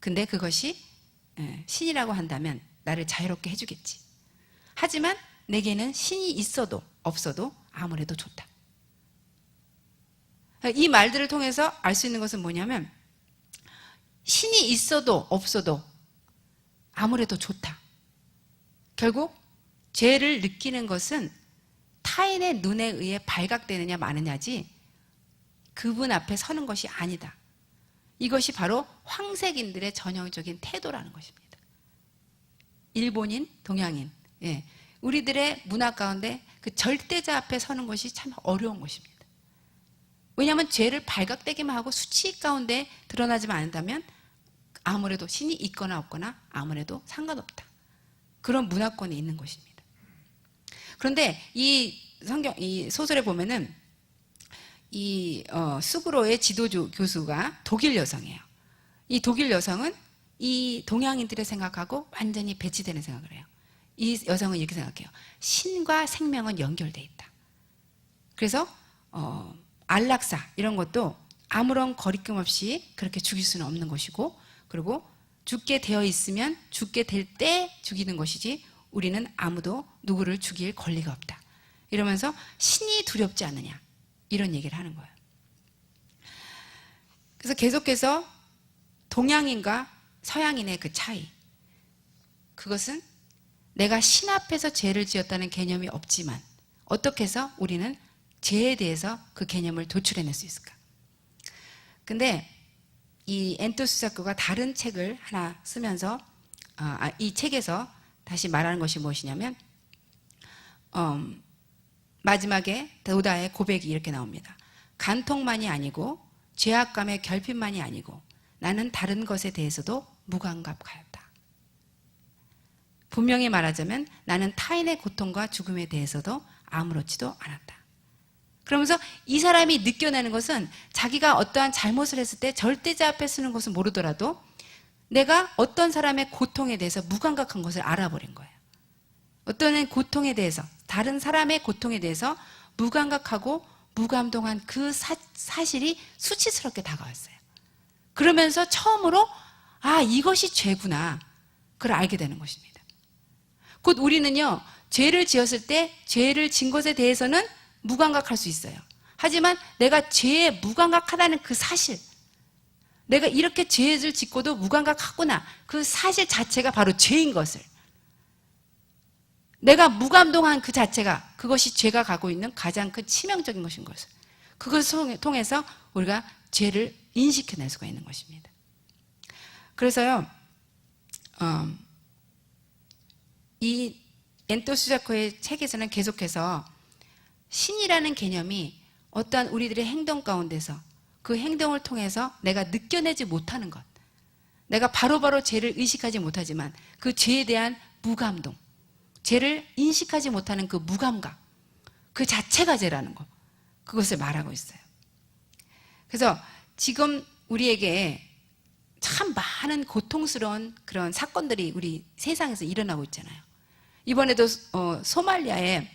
근데 그것이 신이라고 한다면 나를 자유롭게 해주겠지. 하지만 내게는 신이 있어도 없어도 아무래도 좋다. 이 말들을 통해서 알 수 있는 것은 뭐냐면 신이 있어도 없어도 아무래도 좋다. 결국 죄를 느끼는 것은 타인의 눈에 의해 발각되느냐 마느냐지 그분 앞에 서는 것이 아니다. 이것이 바로 황색인들의 전형적인 태도라는 것입니다. 일본인, 동양인, 우리들의 문화 가운데 그 절대자 앞에 서는 것이 참 어려운 것입니다. 왜냐하면 죄를 발각되기만 하고 수치 가운데 드러나지만 않는다면 아무래도 신이 있거나 없거나 아무래도 상관없다. 그런 문화권이 있는 것입니다. 그런데 이 소설에 보면은 수그로의 지도 교수가 독일 여성이에요. 이 독일 여성은 이 동양인들의 생각하고 완전히 배치되는 생각을 해요. 이 여성은 이렇게 생각해요. 신과 생명은 연결돼 있다. 그래서 안락사 이런 것도 아무런 거리낌 없이 그렇게 죽일 수는 없는 것이고, 그리고 죽게 되어 있으면 죽게 될 때 죽이는 것이지 우리는 아무도 누구를 죽일 권리가 없다. 이러면서 신이 두렵지 않느냐 이런 얘기를 하는 거예요. 그래서 계속해서 동양인과 서양인의 그 차이, 그것은 내가 신 앞에서 죄를 지었다는 개념이 없지만 어떻게 해서 우리는 죄에 대해서 그 개념을 도출해낼 수 있을까? 근데 이 엔토스 작가가 다른 책을 하나 쓰면서 이 책에서 다시 말하는 것이 무엇이냐면 마지막에 도다의 고백이 이렇게 나옵니다. 간통만이 아니고 죄악감의 결핍만이 아니고 나는 다른 것에 대해서도 무감각하였다. 분명히 말하자면 나는 타인의 고통과 죽음에 대해서도 아무렇지도 않았다. 그러면서 이 사람이 느껴내는 것은 자기가 어떠한 잘못을 했을 때 절대자 앞에 서는 것은 모르더라도 내가 어떤 사람의 고통에 대해서 무감각한 것을 알아버린 거예요. 어떤 고통에 대해서, 다른 사람의 고통에 대해서 무감각하고 무감동한 그 사실이 수치스럽게 다가왔어요. 그러면서 처음으로 이것이 죄구나, 그걸 알게 되는 것입니다. 곧 우리는요, 죄를 지었을 때 죄를 진 것에 대해서는 무감각할 수 있어요. 하지만 내가 죄에 무감각하다는 그 사실, 내가 이렇게 죄를 짓고도 무감각하구나, 그 사실 자체가 바로 죄인 것을, 내가 무감동한 그 자체가, 그것이 죄가 갖고 있는 가장 큰 치명적인 것인 것을, 그것을 통해서 우리가 죄를 인식해낼 수가 있는 것입니다. 그래서요, 이 엔토스 자코의 책에서는 계속해서 신이라는 개념이 어떠한 우리들의 행동 가운데서 그 행동을 통해서 내가 느껴내지 못하는 것, 내가 바로바로 죄를 의식하지 못하지만 그 죄에 대한 무감동, 죄를 인식하지 못하는 그 무감각, 그 자체가 죄라는 것, 그것을 말하고 있어요. 그래서 지금 우리에게 참 많은 고통스러운 그런 사건들이 우리 세상에서 일어나고 있잖아요. 이번에도 소말리아에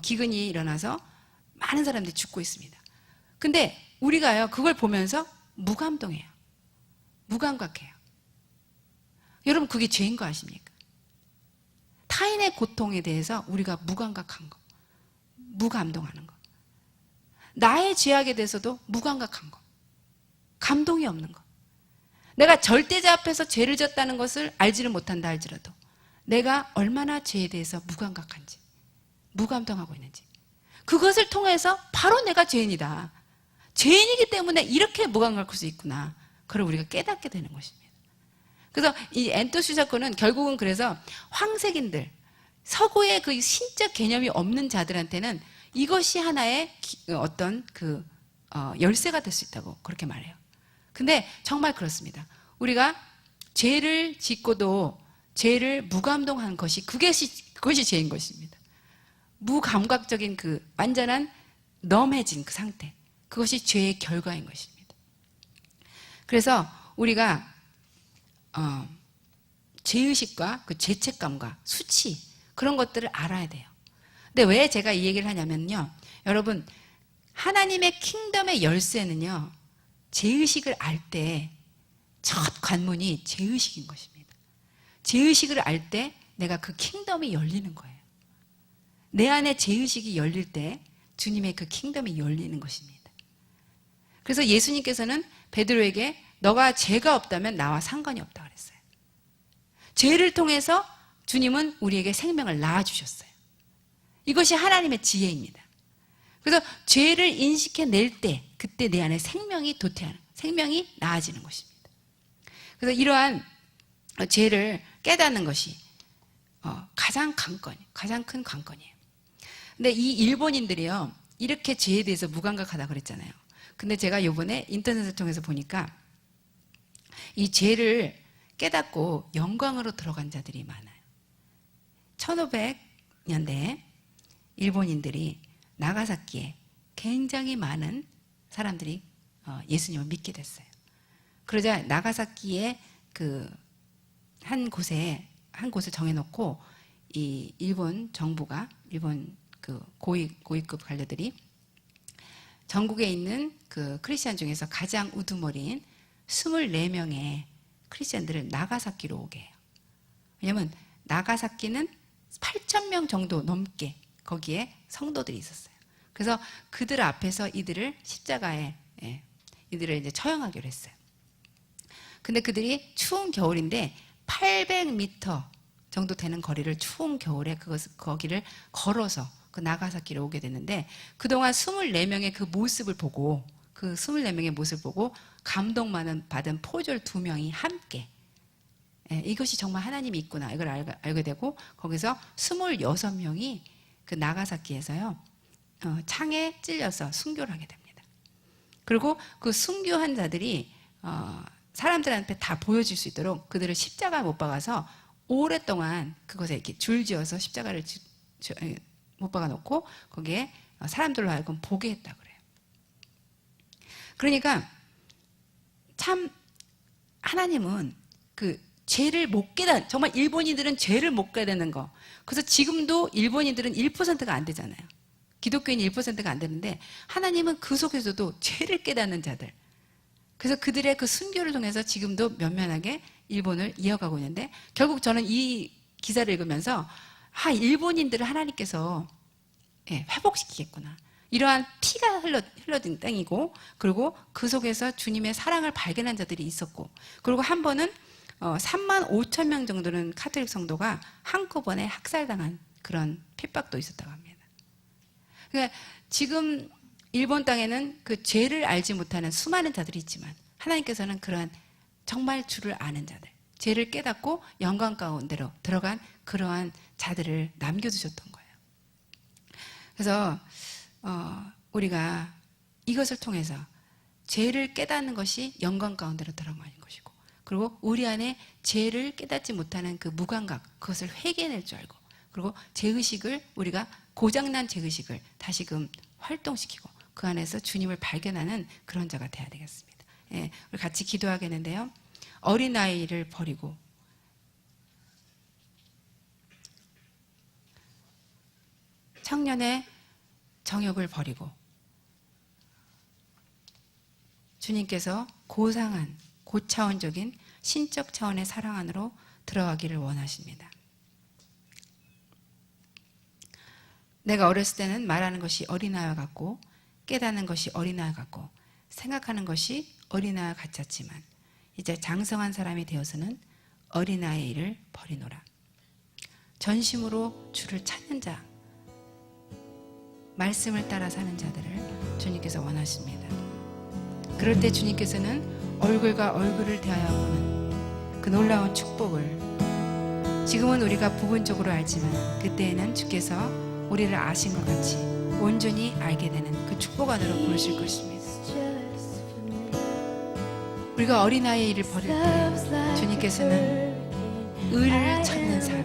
기근이 일어나서 많은 사람들이 죽고 있습니다. 근데 우리가요, 그걸 보면서 무감동해요. 무감각해요. 여러분, 그게 죄인 거 아십니까? 타인의 고통에 대해서 우리가 무감각한 거, 무감동하는 거, 나의 죄악에 대해서도 무감각한 거, 감동이 없는 거. 내가 절대자 앞에서 죄를 졌다는 것을 알지를 못한다 할지라도 내가 얼마나 죄에 대해서 무감각한지, 무감동하고 있는지, 그것을 통해서 바로 내가 죄인이다, 죄인이기 때문에 이렇게 무감각할 수 있구나, 그걸 우리가 깨닫게 되는 것입니다. 그래서 이 엔토스 사건은 결국은 그래서 황색인들, 서구의 그 신적 개념이 없는 자들한테는 이것이 하나의 어떤 열쇠가 될 수 있다고 그렇게 말해요. 근데 정말 그렇습니다. 우리가 죄를 짓고도 죄를 무감동한 것이 그것이 죄인 것입니다. 무감각적인 그 완전한 넘해진 그 상태, 그것이 죄의 결과인 것입니다. 그래서 우리가 죄의식과 그 죄책감과 수치, 그런 것들을 알아야 돼요. 근데 왜 제가 이 얘기를 하냐면요, 여러분, 하나님의 킹덤의 열쇠는요, 죄의식을 알 때 첫 관문이 죄의식인 것입니다. 죄의식을 알 때 내가 그 킹덤이 열리는 거예요. 내 안에 죄의식이 열릴 때 주님의 그 킹덤이 열리는 것입니다. 그래서 예수님께서는 베드로에게 너가 죄가 없다면 나와 상관이 없다 그랬어요. 죄를 통해서 주님은 우리에게 생명을 낳아주셨어요. 이것이 하나님의 지혜입니다. 그래서 죄를 인식해낼 때 그때 내 안에 생명이 도태하는, 생명이 나아지는 것입니다. 그래서 이러한 죄를 깨닫는 것이 가장 큰 관건이에요. 근데 이 일본인들이요, 이렇게 죄에 대해서 무감각하다 그랬잖아요. 근데 제가 이번에 인터넷을 통해서 보니까 이 죄를 깨닫고 영광으로 들어간 자들이 많아요. 1500년대에 일본인들이 나가사키에 굉장히 많은 사람들이 예수님을 믿게 됐어요. 그러자 나가사키에 한 곳을 정해놓고 이 일본 정부가, 일본 고위급 관료들이 전국에 있는 크리스찬 중에서 가장 우두머리인 24명의 크리스찬들을 나가사키로 오게 해요. 왜냐하면 나가사키는 8,000명 정도 넘게 거기에 성도들이 있었어요. 그래서 그들 앞에서 이들을 십자가에 이들을 이제 처형하기로 했어요. 근데 그들이 추운 겨울인데 800m 정도 되는 거리를 추운 겨울에 거기를 걸어서 그 나가사키로 오게 됐는데, 그동안 24명의 그 모습을 보고, 그 24명의 모습을 보고 감동받은 포졸 2명이 함께, 이것이 정말 하나님이 있구나 이걸 알게 되고, 거기서 26명이 그 나가사키에서요 창에 찔려서 순교를 하게 됩니다. 그리고 그 순교한 자들이 사람들한테 다 보여줄 수 있도록 그들을 십자가에 못 박아서 오랫동안 그것에 이렇게 줄지어서 십자가를 못 박아놓고 거기에 사람들로 하여금 보게 했다고 그래요. 그러니까 참 하나님은 그 죄를 못 깨닫는, 정말 일본인들은 죄를 못 깨닫는 거. 그래서 지금도 일본인들은 1%가 안 되잖아요. 기독교인 1%가 안 되는데 하나님은 그 속에서도 죄를 깨닫는 자들, 그래서 그들의 그 순교를 통해서 지금도 면면하게 일본을 이어가고 있는데, 결국 저는 이 기사를 읽으면서 일본인들을 하나님께서 회복시키겠구나. 이러한 피가 흘러든 땅이고, 그리고 그 속에서 주님의 사랑을 발견한 자들이 있었고, 그리고 한 번은 35,000명 정도는 카톨릭 성도가 한꺼번에 학살당한 그런 핍박도 있었다고 합니다. 그러니까 지금 일본 땅에는 그 죄를 알지 못하는 수많은 자들이 있지만 하나님께서는 그러한 정말 주를 아는 자들, 죄를 깨닫고 영광 가운데로 들어간 그러한 자들을 남겨두셨던 거예요. 그래서 우리가 이것을 통해서 죄를 깨닫는 것이 영광 가운데로 들어가는 것이고, 그리고 우리 안에 죄를 깨닫지 못하는 그 무감각, 그것을 회개해낼 줄 알고, 그리고 죄의식을, 우리가 고장난 죄의식을 다시금 활동시키고 그 안에서 주님을 발견하는 그런 자가 돼야 되겠습니다. 우리 같이 기도하겠는데요. 어린아이를 버리고 청년의 정욕을 버리고 주님께서 고상한, 고차원적인 신적 차원의 사랑 안으로 들어가기를 원하십니다. 내가 어렸을 때는 말하는 것이 어린아이와 같고, 깨닫는 것이 어린아이와 같고, 생각하는 것이 어린아이와 같았지만 이제 장성한 사람이 되어서는 어린아이의 일을 버리노라. 전심으로 주를 찾는 자, 말씀을 따라 사는 자들을 주님께서 원하십니다. 그럴 때 주님께서는 얼굴과 얼굴을 대하여 보는 그 놀라운 축복을, 지금은 우리가 부분적으로 알지만 그때에는 주께서 우리를 아신 것 같이 온전히 알게 되는 그 축복 안으로 부르실 것입니다. 우리가 어린아이의 일을 버릴 때 주님께서는 의를 찾는 삶,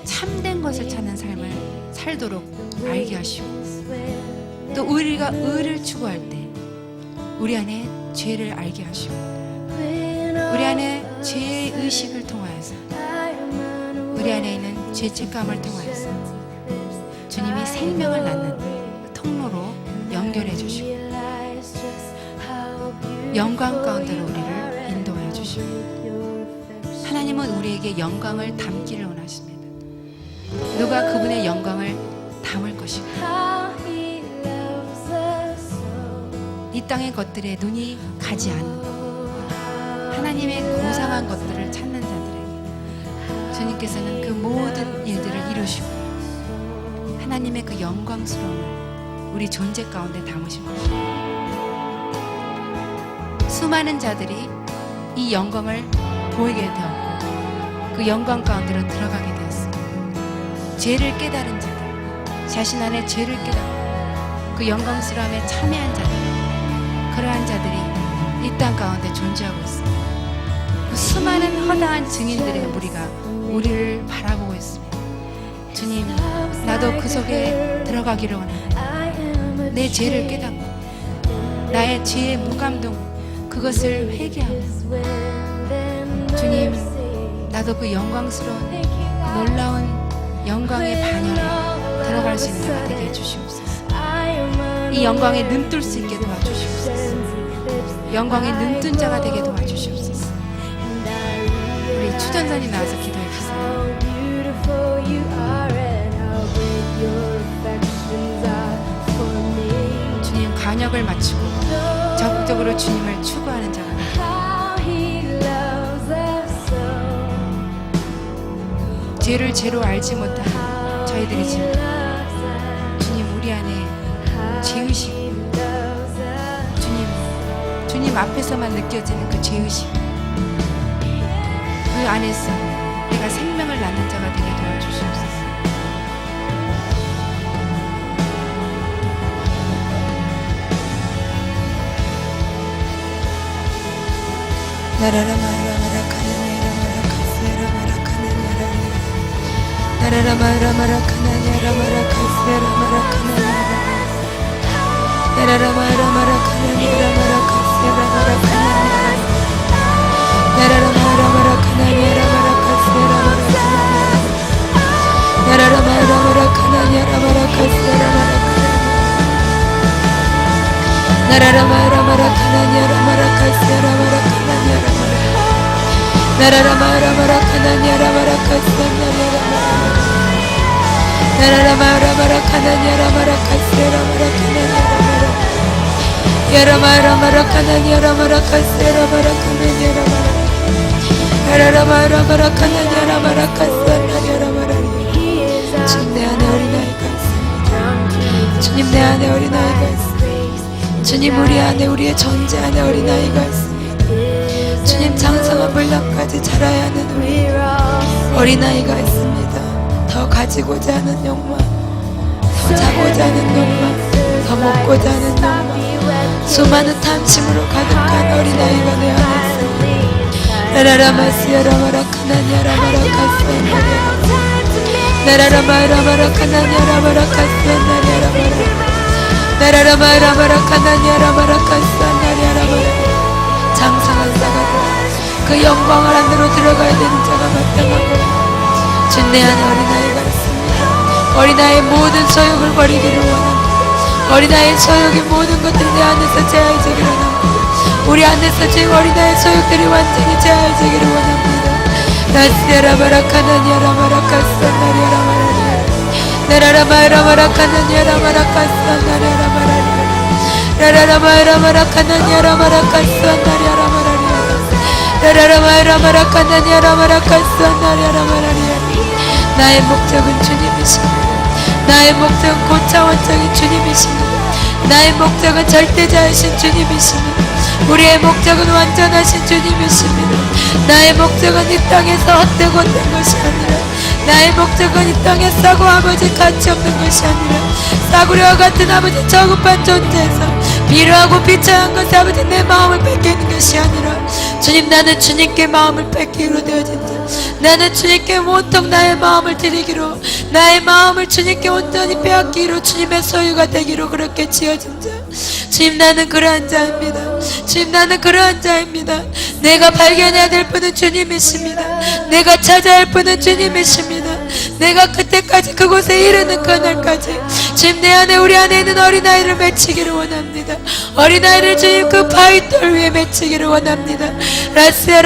참된 것을 찾는 삶을 살도록 알게 하시고, 또 우리가 의를 추구할 때 우리 안에 죄를 알게 하시고, 우리 안에 죄의 의식을 통하여서, 우리 안에 있는 죄책감을 통하여서 주님이 생명을 낳는 그 통로로 연결해 주시고 영광 가운데로 우리를 인도하시고 주십니다. 하나님은 우리에게 영광을 담기를 원하십니다. 누가 그분의 영광을 담을 것인가? 이 땅의 것들에 눈이 가지 않는 하나님의 고상한 것들을 찾는 자들에게 주님께서는 그 모든 일들을 이루시고 하나님의 그 영광스러움을 우리 존재 가운데 담으신 것입니다. 수많은 자들이 이 영광을 보이게 되었고 그 영광 가운데로 들어가게 되었습니다. 죄를 깨달은 자들, 자신 안에 죄를 깨닫고 그 영광스러움에 참여한 자들, 그러한 자들이 이 땅 가운데 존재하고 있습니다. 그 수많은 허다한 증인들의 무리가 우리를 바라보고 있습니다. 주님, 나도 그 속에 들어가기를 원합니다. 내 죄를 깨닫고 나의 죄의 무감동 그것을 회개하고 주님, 나도 그 영광스러운 놀라운 영광의 반열에 들어갈 수 있는 자가 되게 해주시옵소서. 이 영광에 눈뜰 수 있게 도와주시옵소서. 영광에 눈뜬 자가 되게 도와주시옵소서. 우리 추전선이 나와서 기도해 주세요. 주님, 관역을 맞추고 적극적으로 주님을 추구하는 자가 죄를 죄로 알지 못하는 저희들이지만 주님, 우리 안에 죄의식, 주님 앞에서만 느껴지는 그 죄의식, 그 안에서 내가 생명을 낳는 자가 되게 도와주시옵소서. 주님, 내 안에 어린아이가 있습니다. 주님, 내 안에 어린아이가 있습니다. 주님, 우리 안에, 우리의 존재 안에 어린아이가 있습니다. 주님, 장성한 분량까지 자라야 하는 우리 어린아이가 있습니다. 더 가지고자 하는 욕망, 더 자고자 하는 욕망, 더 먹고자 하는 욕망, 수많은 탐심으로 가득한 어린아이가 내 안에 있습니다. 장성한 자가 그 영광을 안으로 들어가야 되는 자가 마땅하고 주 내 안에 어린아이가 있습니다. 어린아이의 모든 소욕을 버리기를 원합니다. 어린아이의 소욕의 모든 것들이 내 안에서 제하여지기를 원합니다. 우리 안에서 지금 어린아이의 소욕들이 완전히 제하여지기를 원합니다. 나의 목적은 주님이십니다. 나의 목적은 고차원적인 주님이십니다. 나의 목적은 절대자이신 주님이십니다. 우리의 목적은 완전하신 주님이십니다. 나의 목적은 이 땅에서 헛되고 헛된 것이 아니라 나의 목적은 이 땅에 싸고 아버지 가치 없는 것이 아니라 싸구려와 같은 아버지 저급한 존재에서 비료하고 비참한 것이 아버지 내 마음을 뺏기는 것이 아니라 주님, 나는 주님께 마음을 뺏기로 되어진 자, 나는 주님께 온통 나의 마음을 드리기로, 나의 마음을 주님께 온전히 빼앗기로 주님의 소유가 되기로 그렇게 지어진 자. 주님, 나는 그러한 자입니다. 주님, 나는 그러한 자입니다. 내가 발견해야 될 분은 주님이십니다. 내가 찾아야 할 분은 주님이십니다. 내가 그때까지 그곳에 이르는 그날까지 주님, 내 안에, 우리 안에 있는 어린아이를 맺히기를 원합니다. 어린아이를 주님 그 바위돌 위에 맺히기를 원합니다. 라스야